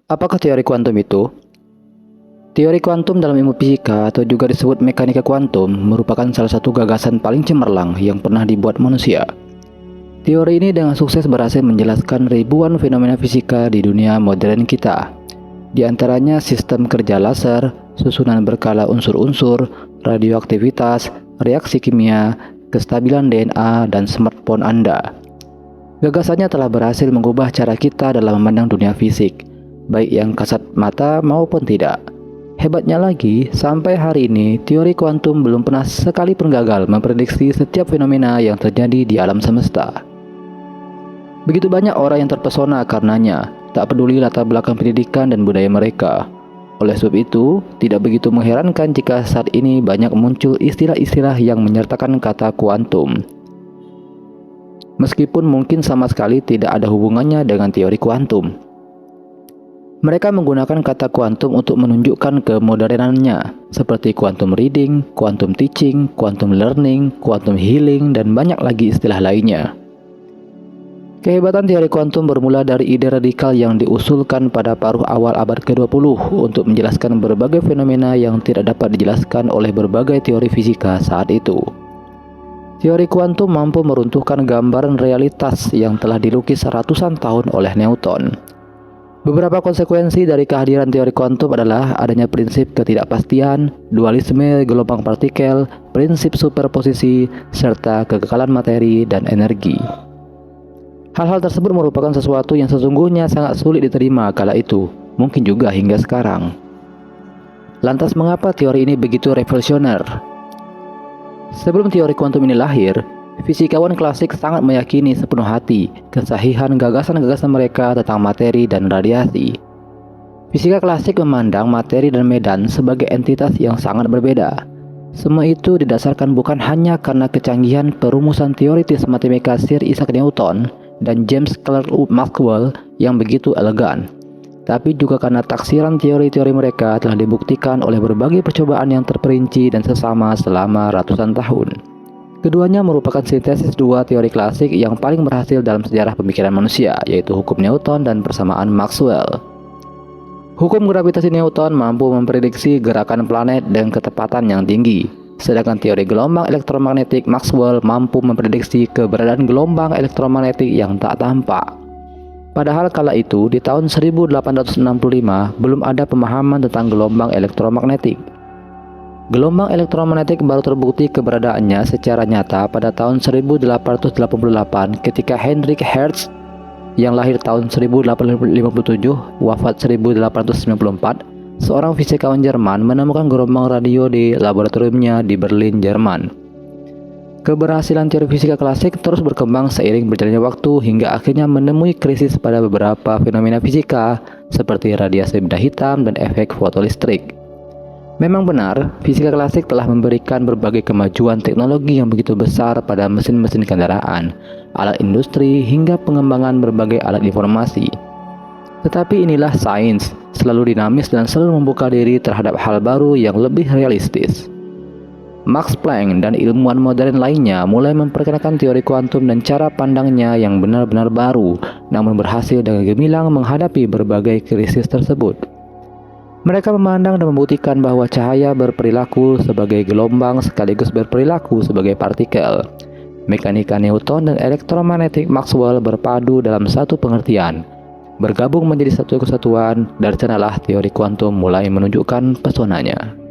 Apakah teori kuantum itu? Teori kuantum dalam ilmu fisika atau juga disebut mekanika kuantum merupakan salah satu gagasan paling cemerlang yang pernah dibuat manusia. Teori ini dengan sukses berhasil menjelaskan ribuan fenomena fisika di dunia modern kita. Di antaranya sistem kerja laser, susunan berkala unsur-unsur, radioaktivitas, reaksi kimia, kestabilan DNA, dan smartphone Anda. Gagasannya telah berhasil mengubah cara kita dalam memandang dunia fisik, baik yang kasat mata maupun tidak. Hebatnya lagi, sampai hari ini teori kuantum belum pernah sekalipun gagal memprediksi setiap fenomena yang terjadi di alam semesta. Begitu banyak orang yang terpesona karenanya, tak peduli latar belakang pendidikan dan budaya mereka. Oleh sebab itu, tidak begitu mengherankan jika saat ini banyak muncul istilah-istilah yang menyertakan kata kuantum. Meskipun mungkin sama sekali tidak ada hubungannya dengan teori kuantum. Mereka menggunakan kata kuantum untuk menunjukkan kemodernannya, seperti quantum reading, quantum teaching, quantum learning, quantum healing, dan banyak lagi istilah lainnya. Kehebatan teori kuantum bermula dari ide radikal yang diusulkan pada paruh awal abad ke-20 untuk menjelaskan berbagai fenomena yang tidak dapat dijelaskan oleh berbagai teori fisika saat itu. Teori kuantum mampu meruntuhkan gambaran realitas yang telah dilukis ratusan tahun oleh Newton. Beberapa konsekuensi dari kehadiran teori kuantum adalah adanya prinsip ketidakpastian, dualisme gelombang partikel, prinsip superposisi, serta kekekalan materi dan energi. Hal-hal tersebut merupakan sesuatu yang sesungguhnya sangat sulit diterima kala itu, mungkin juga hingga sekarang. Lantas mengapa teori ini begitu revolusioner? Sebelum teori kuantum ini lahir, fisikawan klasik sangat meyakini sepenuh hati kesahihan gagasan-gagasan mereka tentang materi dan radiasi. Fisika klasik memandang materi dan medan sebagai entitas yang sangat berbeda. Semua itu didasarkan bukan hanya karena kecanggihan perumusan teoritis matematika Sir Isaac Newton dan James Clerk Maxwell yang begitu elegan, tapi juga karena taksiran teori-teori mereka telah dibuktikan oleh berbagai percobaan yang terperinci dan sesama selama ratusan tahun. Keduanya merupakan sintesis dua teori klasik yang paling berhasil dalam sejarah pemikiran manusia, yaitu hukum Newton dan persamaan Maxwell. Hukum gravitasi Newton mampu memprediksi gerakan planet dengan ketepatan yang tinggi, sedangkan teori gelombang elektromagnetik Maxwell mampu memprediksi keberadaan gelombang elektromagnetik yang tak tampak. Padahal kala itu, di tahun 1865, belum ada pemahaman tentang gelombang elektromagnetik. Gelombang elektromagnetik baru terbukti keberadaannya secara nyata pada tahun 1888 ketika Heinrich Hertz yang lahir tahun 1857, wafat 1894, seorang fisikawan Jerman menemukan gelombang radio di laboratoriumnya di Berlin, Jerman. Keberhasilan teori fisika klasik terus berkembang seiring berjalannya waktu hingga akhirnya menemui krisis pada beberapa fenomena fisika seperti radiasi benda hitam dan efek fotolistrik. Memang benar, fisika klasik telah memberikan berbagai kemajuan teknologi yang begitu besar pada mesin-mesin kendaraan, alat industri, hingga pengembangan berbagai alat informasi. Tetapi inilah sains, selalu dinamis dan selalu membuka diri terhadap hal baru yang lebih realistis. Max Planck dan ilmuwan modern lainnya mulai memperkenalkan teori kuantum dan cara pandangnya yang benar-benar baru, namun berhasil dengan gemilang menghadapi berbagai krisis tersebut. Mereka memandang dan membuktikan bahwa cahaya berperilaku sebagai gelombang sekaligus berperilaku sebagai partikel. Mekanika Newton dan elektromagnetik Maxwell berpadu dalam satu pengertian, bergabung menjadi satu kesatuan, dari sanalah teori kuantum mulai menunjukkan pesonanya.